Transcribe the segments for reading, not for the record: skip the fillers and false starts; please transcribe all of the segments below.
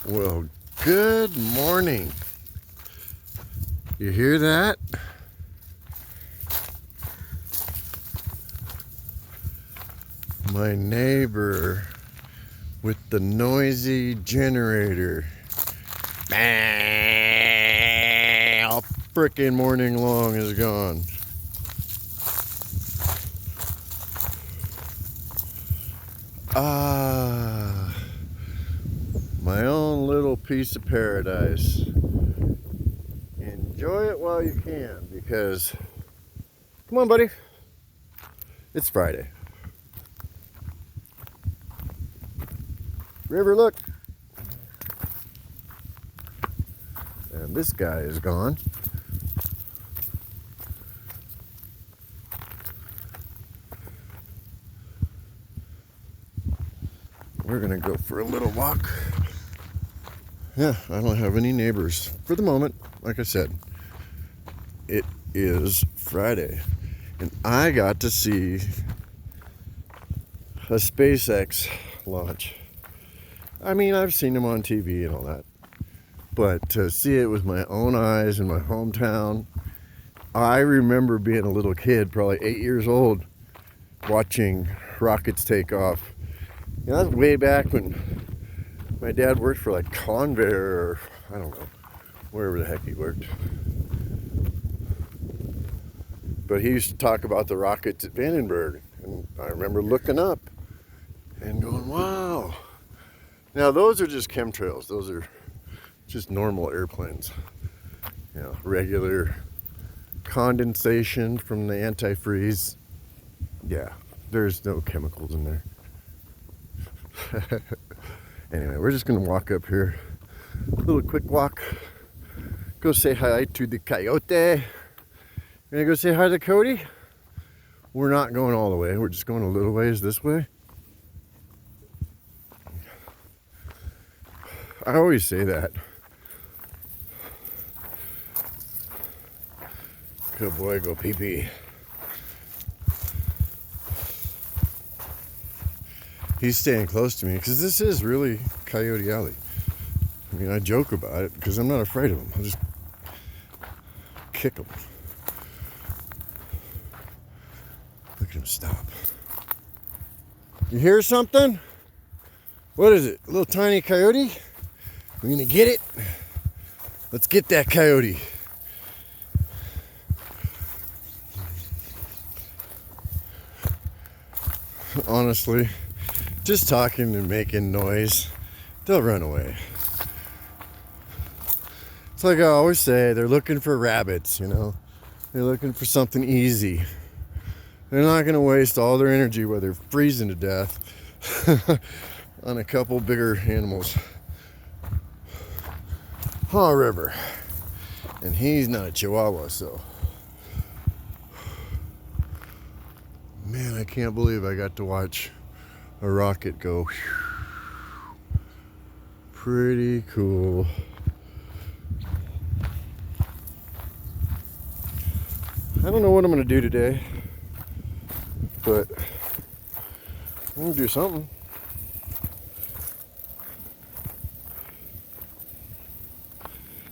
Well, good morning. You hear that? My neighbor with the noisy generator. All frickin' morning long is gone. My own little piece of paradise. Enjoy it while you can, because come on, buddy, it's Friday. River, look. And this guy is gone. We're gonna go for a little walk. Yeah, I don't have any neighbors for the moment. Like I said, it is Friday, and I got to see a SpaceX launch. I mean, I've seen them on TV and all that, but to see it with my own eyes in my hometown, I remember being a little kid, probably 8 years old, watching rockets take off. You know, that's way back when my dad worked for like Convair, or I don't know, wherever the heck he worked. But he used to talk about the rockets at Vandenberg, and I remember looking up and going, wow. Now those are just chemtrails. Those are just normal airplanes. You know, regular condensation from the antifreeze. Yeah, there's no chemicals in there. Anyway, we're just gonna walk up here, a little quick walk, go say hi to the coyote. Gonna go say hi to Cody. We're not going all the way, we're just going a little ways this way. I always say that. Good boy, go pee pee. He's staying close to me because this is really Coyote Alley. I mean, I joke about it because I'm not afraid of him. I'll just kick him. Look at him stop. You hear something? What is it? A little tiny coyote? We're gonna get it? Let's get that coyote. Honestly, just talking and making noise, they'll run away. It's like I always say, they're looking for rabbits, you know? They're looking for something easy. They're not gonna waste all their energy while they're freezing to death on a couple bigger animals. River. And he's not a Chihuahua, so. Man, I can't believe I got to watch a rocket go. Pretty cool. I don't know what I'm gonna do today, but I'm gonna do something.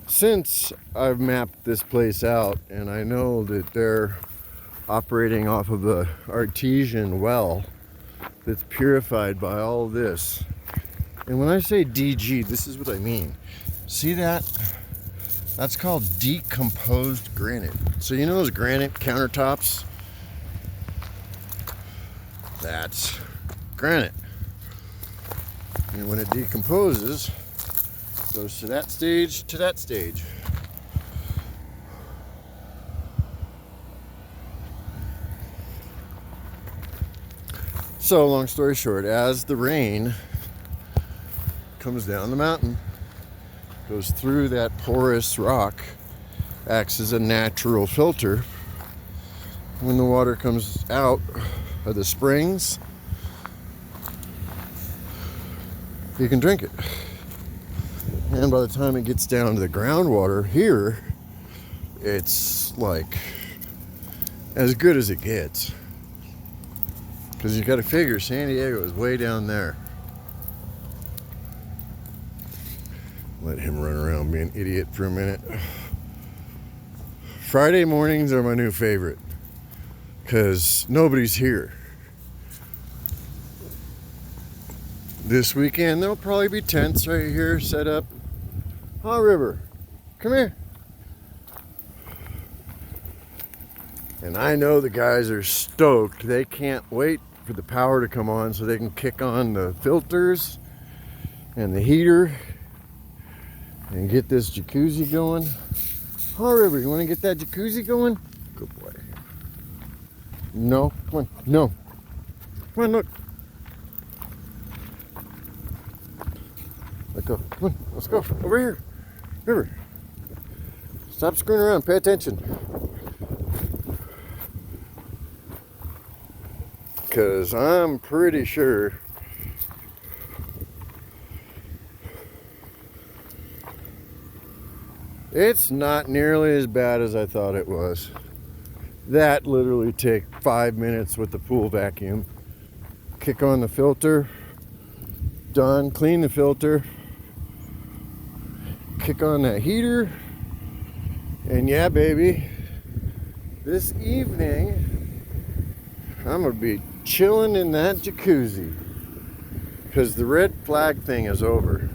Since I've mapped this place out and I know that they're operating off of an artesian well that's purified by all this. And when I say DG, this is what I mean. See that? That's called decomposed granite. So you know those granite countertops? That's granite. And when it decomposes, it goes to that stage, to that stage. So, long story short, as the rain comes down the mountain, goes through that porous rock, acts as a natural filter. When the water comes out of the springs, you can drink it. And by the time it gets down to the groundwater here, it's like as good as it gets. Because you got to figure San Diego is way down there. Let him run around be an idiot for a minute. Friday mornings are my new favorite because nobody's here. This weekend there'll probably be tents right here set up. Oh, River, come here. And I know the guys are stoked. They can't wait for the power to come on so they can kick on the filters and the heater and get this jacuzzi going. Oh, River, you want to get that jacuzzi going? Good boy. No, come on, no. Come on, look. Let's go. Come on, let's go. Over here. River. Stop screwing around. Pay attention. Because I'm pretty sure it's not nearly as bad as I thought it was. That literally take 5 minutes with the pool vacuum. Kick on the filter. Done. Clean the filter. Kick on that heater. And yeah, baby, this evening I'm gonna be chilling in that jacuzzi because the red flag thing is over.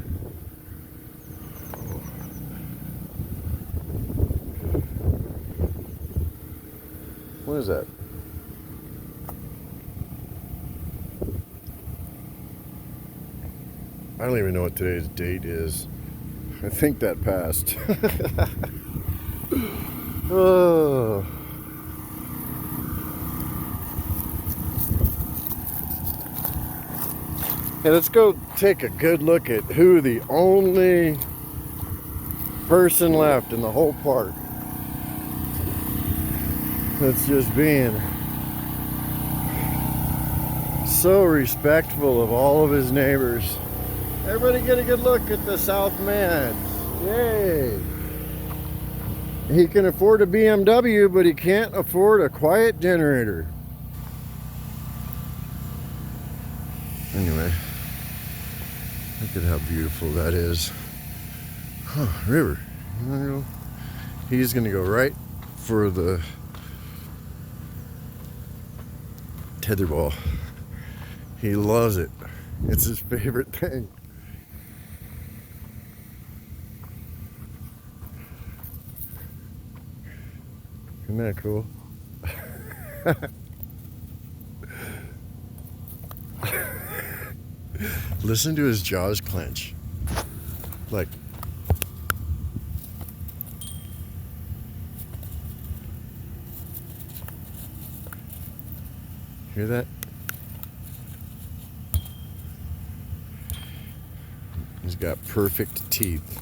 What is that? I don't even know what today's date is. I think that passed. Oh. Hey, let's go take a good look at who the only person left in the whole park that's just being so respectful of all of his neighbors. Everybody get a good look at the South Mad. Yay! He can afford a BMW, but he can't afford a quiet generator. Anyway, look at how beautiful that is. Huh, River. He's gonna go right for the tetherball. He loves it. It's his favorite thing. Isn't that cool? Listen to his jaws clench. Like, hear that? He's got perfect teeth.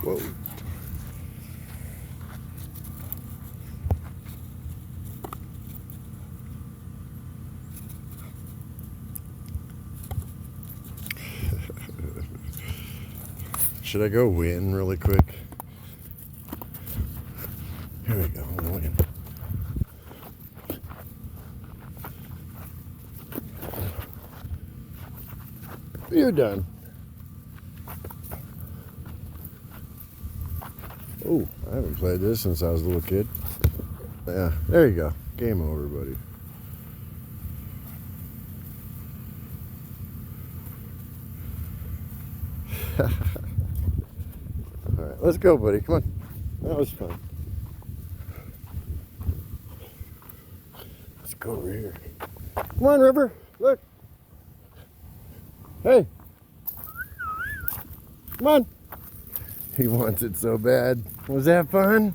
Whoa. Should I go win really quick? Here we go, I'm gonna win. You're done. Oh, I haven't played this since I was a little kid. Yeah, there you go. Game over, buddy. All right, let's go, buddy. Come on. That was fun. Let's go over here. Come on, River. Look. Hey. Come on. He wants it so bad. Was that fun?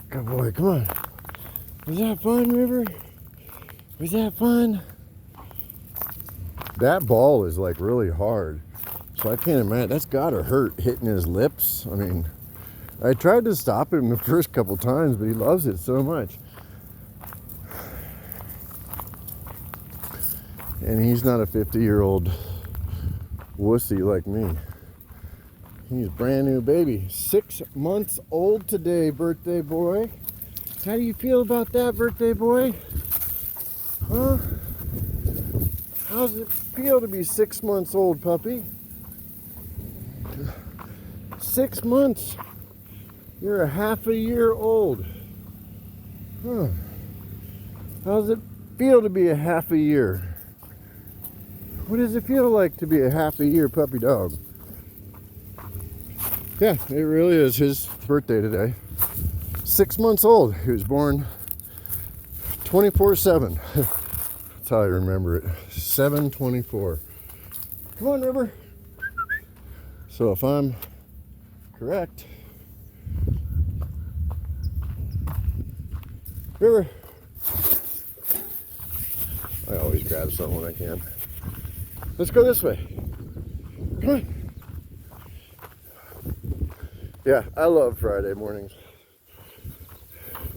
Good boy, come on. Was that fun, River? Was that fun? That ball is like really hard. So I can't imagine. That's gotta hurt hitting his lips. I mean, I tried to stop him the first couple times, but he loves it so much. And he's not a 50-year-old wussy like me. He's a brand new baby. 6 months old today, birthday boy. How do you feel about that, birthday boy? Huh? How's it feel to be 6 months old, puppy? 6 months. You're a half a year old. Huh. How does it feel to be a half a year? What does it feel like to be a half a year puppy dog? Yeah, it really is his birthday today. 6 months old. He was born 24/7. That's how I remember it. 7/24. Come on, River. So if I'm correct, River. I always grab something when I can. Let's go this way. Come on. Yeah, I love Friday mornings.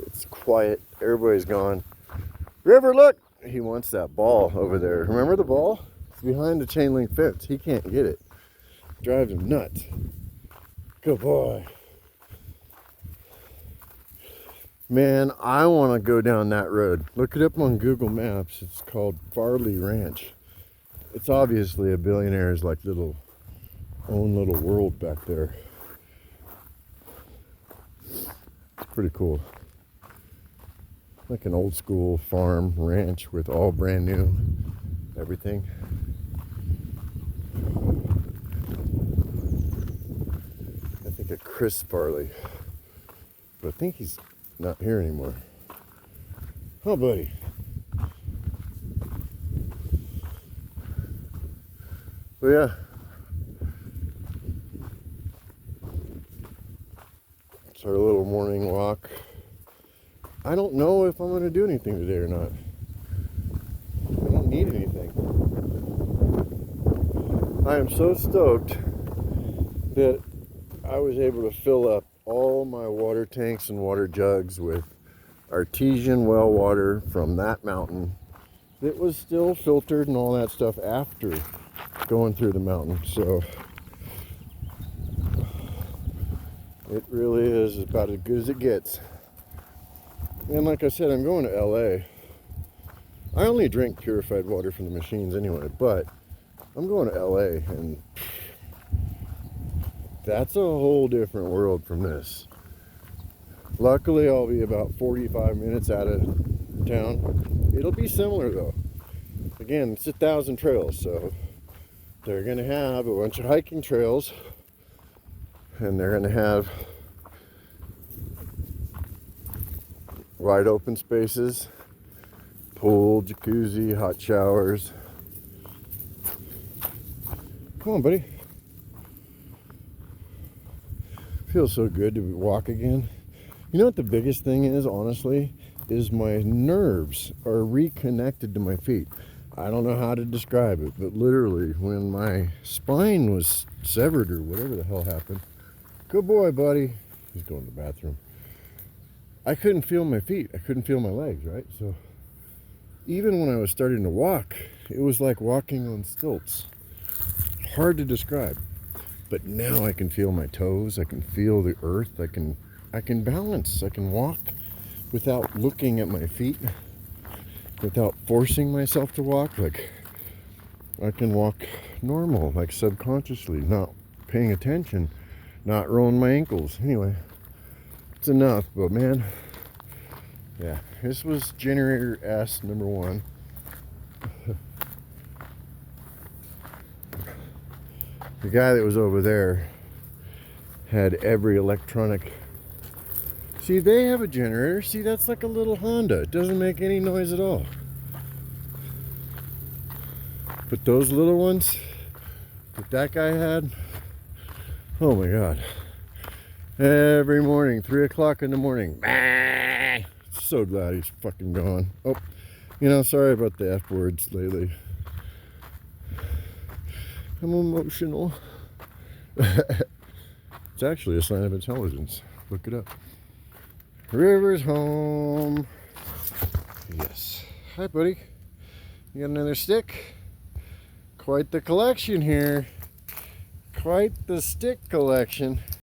It's quiet. Everybody's gone. River, look! He wants that ball over there. Remember the ball? It's behind the chain link fence. He can't get it. Drives him nuts. Good boy. Man, I want to go down that road. Look it up on Google Maps. It's called Farley Ranch. It's obviously a billionaire's like own little world back there. It's pretty cool. Like an old school farm ranch with all brand new everything. I think of Chris Farley, but I think he's not here anymore. Oh, buddy. But yeah, it's our little morning walk. I don't know if I'm going to do anything today or not. I don't need anything. I am so stoked that I was able to fill up all my water tanks and water jugs with artesian well water from that mountain. It was still filtered and all that stuff after going through the mountain. So it really is about as good as it gets. And like I said, I'm going to LA. I only drink purified water from the machines anyway, but I'm going to LA, and that's a whole different world from this. Luckily, I'll be about 45 minutes out of town. It'll be similar though. Again, it's 1,000 trails, so they're gonna have a bunch of hiking trails, and they're gonna have wide open spaces, pool, jacuzzi, hot showers. Come on, buddy. Feels so good to walk again. You know what the biggest thing is, honestly, is my nerves are reconnected to my feet. I don't know how to describe it, but literally when my spine was severed or whatever the hell happened, good boy, buddy. He's going to the bathroom. I couldn't feel my feet. I couldn't feel my legs, right? So even when I was starting to walk, it was like walking on stilts. Hard to describe. But now I can feel my toes. I can feel the earth. I can balance. I can walk without looking at my feet, without forcing myself to walk. Like I can walk normal, like subconsciously, not paying attention, not rolling my ankles. Anyway, it's enough, but man, yeah, this was generator S number 1. The guy that was over there had every electronic. See, they have a generator. See, that's like a little Honda. It doesn't make any noise at all. But those little ones that guy had, oh my God. Every morning, 3 o'clock in the morning. So glad he's fucking gone. Oh, sorry about the F words lately. I'm emotional. It's actually a sign of intelligence. Look it up. River's home. Yes. Hi, buddy. You got another stick? Quite the collection here. Quite the stick collection.